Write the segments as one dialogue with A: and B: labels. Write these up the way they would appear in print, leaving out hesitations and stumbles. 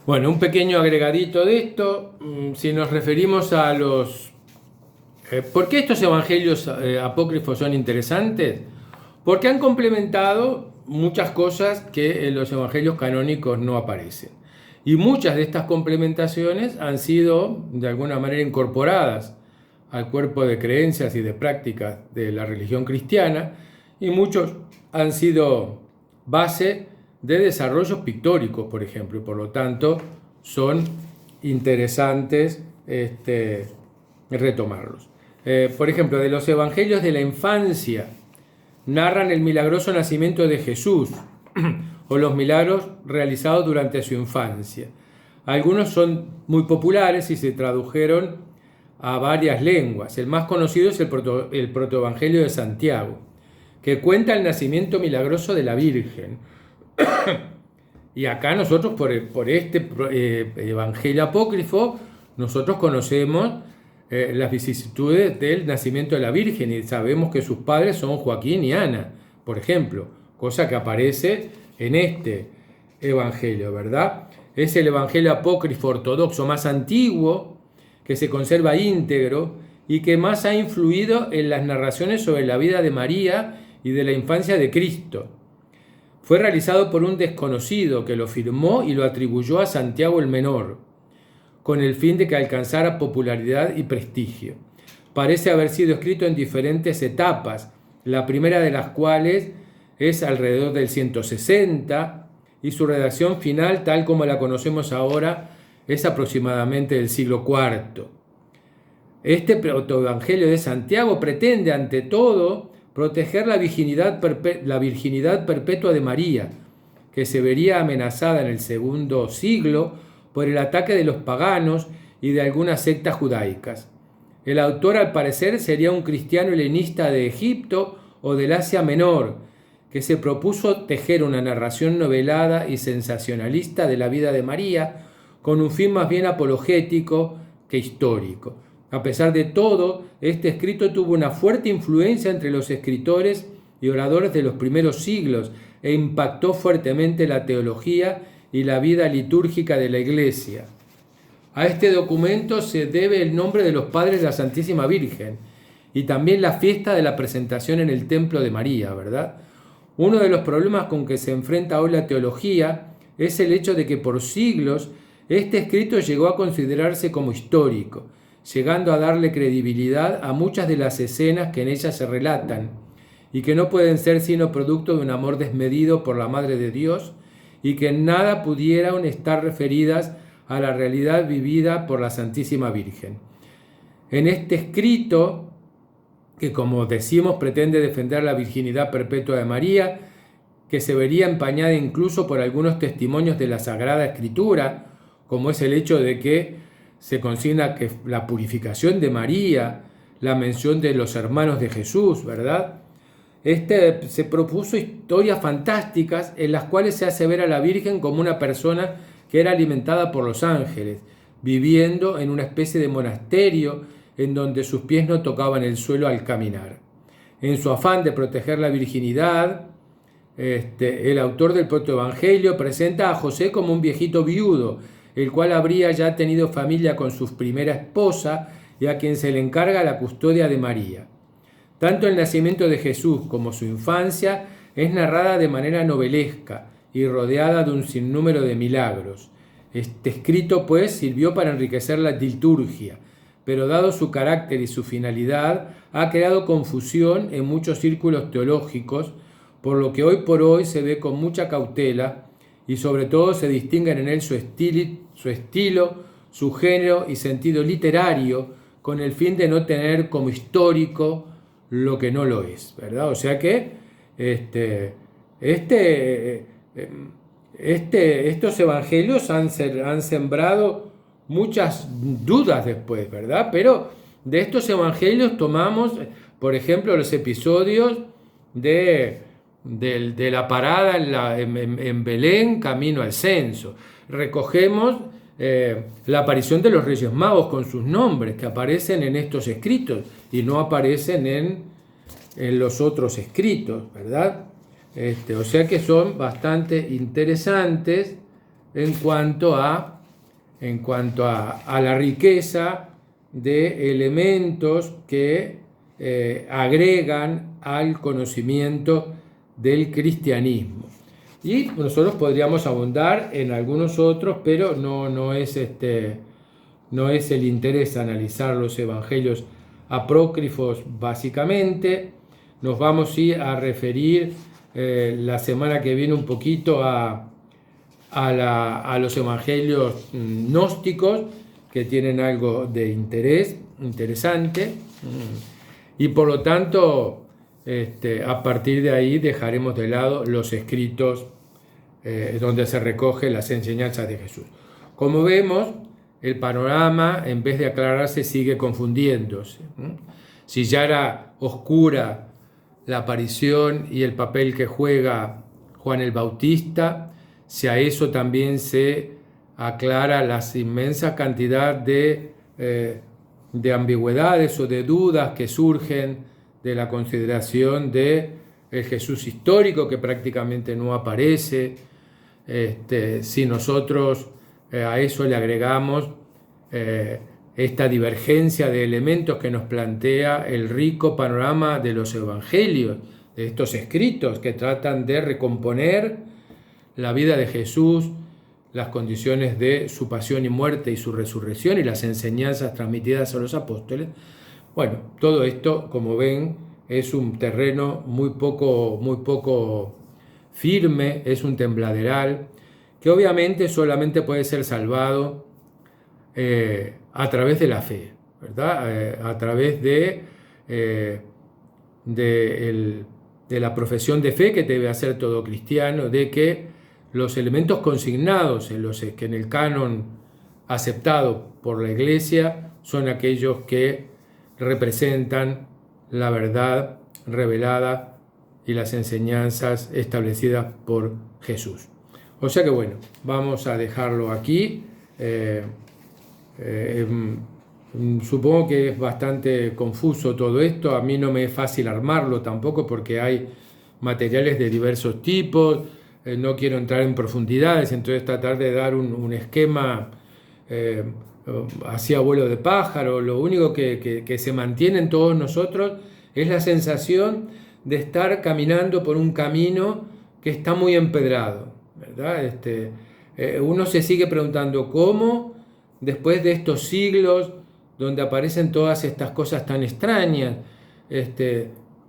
A: Bueno, un pequeño agregadito de esto, si nos referimos a los... ¿Por qué estos evangelios apócrifos son interesantes? Porque han complementado muchas cosas que en los evangelios canónicos no aparecen. Y muchas de estas complementaciones han sido de alguna manera incorporadas al cuerpo de creencias y de prácticas de la religión cristiana, y muchos han sido base de desarrollos pictóricos, por ejemplo, y por lo tanto son interesantes retomarlos. Por ejemplo, de los evangelios de la infancia narran el milagroso nacimiento de Jesús o los milagros realizados durante su infancia. Algunos son muy populares y se tradujeron a varias lenguas. El más conocido es el protoevangelio de Santiago, que cuenta el nacimiento milagroso de la Virgen. Y acá nosotros, por este evangelio apócrifo, nosotros conocemos las vicisitudes del nacimiento de la Virgen y sabemos que sus padres son Joaquín y Ana, por ejemplo, cosa que aparece en este evangelio, ¿verdad? Es el evangelio apócrifo ortodoxo más antiguo, que se conserva íntegro y que más ha influido en las narraciones sobre la vida de María y de la infancia de Cristo. Fue realizado por un desconocido que lo firmó y lo atribuyó a Santiago el Menor, con el fin de que alcanzara popularidad y prestigio. Parece haber sido escrito en diferentes etapas, la primera de las cuales es alrededor del 160 y su redacción final, tal como la conocemos ahora, es aproximadamente del siglo IV. Este protoevangelio de Santiago pretende, ante todo, proteger la virginidad perpetua de María, que se vería amenazada en el segundo siglo por el ataque de los paganos y de algunas sectas judaicas. El autor, al parecer, sería un cristiano helenista de Egipto o del Asia Menor, que se propuso tejer una narración novelada y sensacionalista de la vida de María, con un fin más bien apologético que histórico. A pesar de todo, este escrito tuvo una fuerte influencia entre los escritores y oradores de los primeros siglos e impactó fuertemente la teología y la vida litúrgica de la Iglesia. A este documento se debe el nombre de los padres de la Santísima Virgen y también la fiesta de la presentación en el Templo de María, ¿verdad? Uno de los problemas con que se enfrenta hoy la teología es el hecho de que por siglos este escrito llegó a considerarse como histórico, llegando a darle credibilidad a muchas de las escenas que en ella se relatan y que no pueden ser sino producto de un amor desmedido por la Madre de Dios y que en nada pudieran estar referidas a la realidad vivida por la Santísima Virgen. En este escrito, que como decimos pretende defender la virginidad perpetua de María, que se vería empañada incluso por algunos testimonios de la Sagrada Escritura, como es el hecho de que se consigna que la purificación de María, la mención de los hermanos de Jesús, ¿verdad? Se propuso historias fantásticas en las cuales se hace ver a la Virgen como una persona que era alimentada por los ángeles, viviendo en una especie de monasterio en donde sus pies no tocaban el suelo al caminar. En su afán de proteger la virginidad, el autor del protoevangelio presenta a José como un viejito viudo, el cual habría ya tenido familia con su primera esposa y a quien se le encarga la custodia de María. Tanto el nacimiento de Jesús como su infancia es narrada de manera novelesca y rodeada de un sinnúmero de milagros. Este escrito, pues, sirvió para enriquecer la liturgia, pero dado su carácter y su finalidad, ha creado confusión en muchos círculos teológicos, por lo que hoy por hoy se ve con mucha cautela y sobre todo se distinguen en él su estilo, su género y sentido literario, con el fin de no tener como histórico lo que no lo es, ¿verdad? O sea que estos evangelios han sembrado muchas dudas después, ¿verdad? Pero de estos evangelios tomamos, por ejemplo, los episodios de la parada en Belén, camino al censo. Recogemos la aparición de los Reyes Magos con sus nombres, que aparecen en estos escritos y no aparecen en los otros escritos, ¿verdad? O sea que son bastante interesantes en cuanto a en cuanto a la riqueza de elementos que agregan al conocimiento del cristianismo. Y nosotros podríamos abundar en algunos otros, pero no es el interés analizar los evangelios apócrifos básicamente. Nos vamos a referir la semana que viene un poquito a los evangelios gnósticos, que tienen algo de interesante, y por lo tanto a partir de ahí dejaremos de lado los escritos donde se recogen las enseñanzas de Jesús. Como vemos, el panorama, en vez de aclararse, sigue confundiéndose. Si ya era oscura la aparición y el papel que juega Juan el Bautista, si a eso también se aclara la inmensa cantidad de ambigüedades o de dudas que surgen de la consideración de el Jesús histórico, que prácticamente no aparece. Si nosotros a eso le agregamos esta divergencia de elementos que nos plantea el rico panorama de los evangelios, de estos escritos que tratan de recomponer la vida de Jesús, las condiciones de su pasión y muerte y su resurrección y las enseñanzas transmitidas a los apóstoles. Bueno, todo esto, como ven, es un terreno muy poco firme, es un tembladeral, que obviamente solamente puede ser salvado a través de la fe, ¿verdad? A través de la profesión de fe que debe hacer todo cristiano, de que los elementos consignados que en el canon aceptado por la Iglesia son aquellos que representan la verdad revelada y las enseñanzas establecidas por Jesús. O sea que bueno, vamos a dejarlo aquí. Supongo que es bastante confuso todo esto. A mí no me es fácil armarlo tampoco porque hay materiales de diversos tipos. No quiero entrar en profundidades, entonces tratar de dar un esquema así a vuelo de pájaro. Lo único que se mantiene en todos nosotros es la sensación de estar caminando por un camino que está muy empedrado, ¿verdad? Uno se sigue preguntando cómo, después de estos siglos donde aparecen todas estas cosas tan extrañas,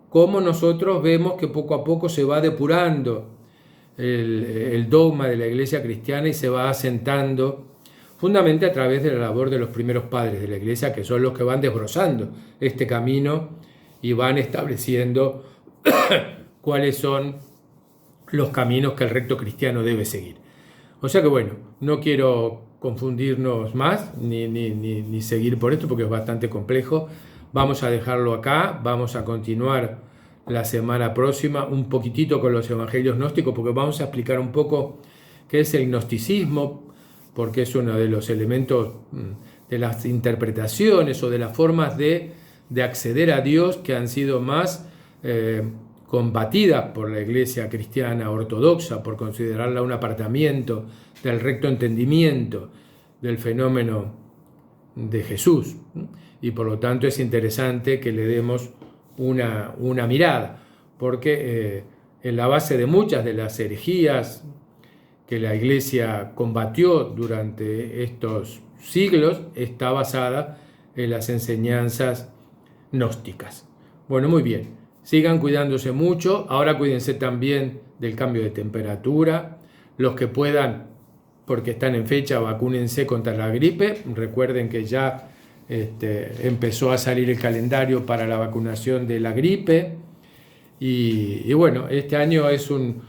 A: cómo nosotros vemos que poco a poco se va depurando el dogma de la Iglesia cristiana y se va asentando fundamentalmente a través de la labor de los primeros padres de la Iglesia, que son los que van desbrozando este camino y van estableciendo cuáles son los caminos que el recto cristiano debe seguir. O sea que bueno, no quiero confundirnos más ni seguir por esto porque es bastante complejo. Vamos a dejarlo acá, vamos a continuar la semana próxima un poquitito con los evangelios gnósticos, porque vamos a explicar un poco qué es el gnosticismo, porque es uno de los elementos de las interpretaciones o de las formas de acceder a Dios que han sido más combatidas por la Iglesia cristiana ortodoxa, por considerarla un apartamiento del recto entendimiento del fenómeno de Jesús. Y por lo tanto es interesante que le demos una mirada, porque en la base de muchas de las herejías que la Iglesia combatió durante estos siglos está basada en las enseñanzas gnósticas. Bueno, muy bien, sigan cuidándose mucho, ahora cuídense también del cambio de temperatura, los que puedan, porque están en fecha, vacúnense contra la gripe, recuerden que ya empezó a salir el calendario para la vacunación de la gripe y bueno, este año es un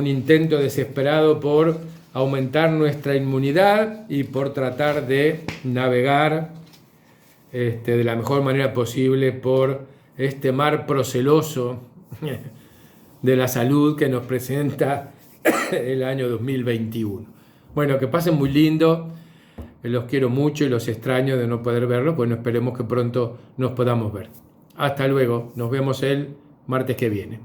A: intento desesperado por aumentar nuestra inmunidad y por tratar de navegar de la mejor manera posible por este mar proceloso de la salud que nos presenta el año 2021. Bueno, que pasen muy lindo. Los quiero mucho y los extraño de no poder verlos. Bueno, esperemos que pronto nos podamos ver. Hasta luego. Nos vemos el martes que viene.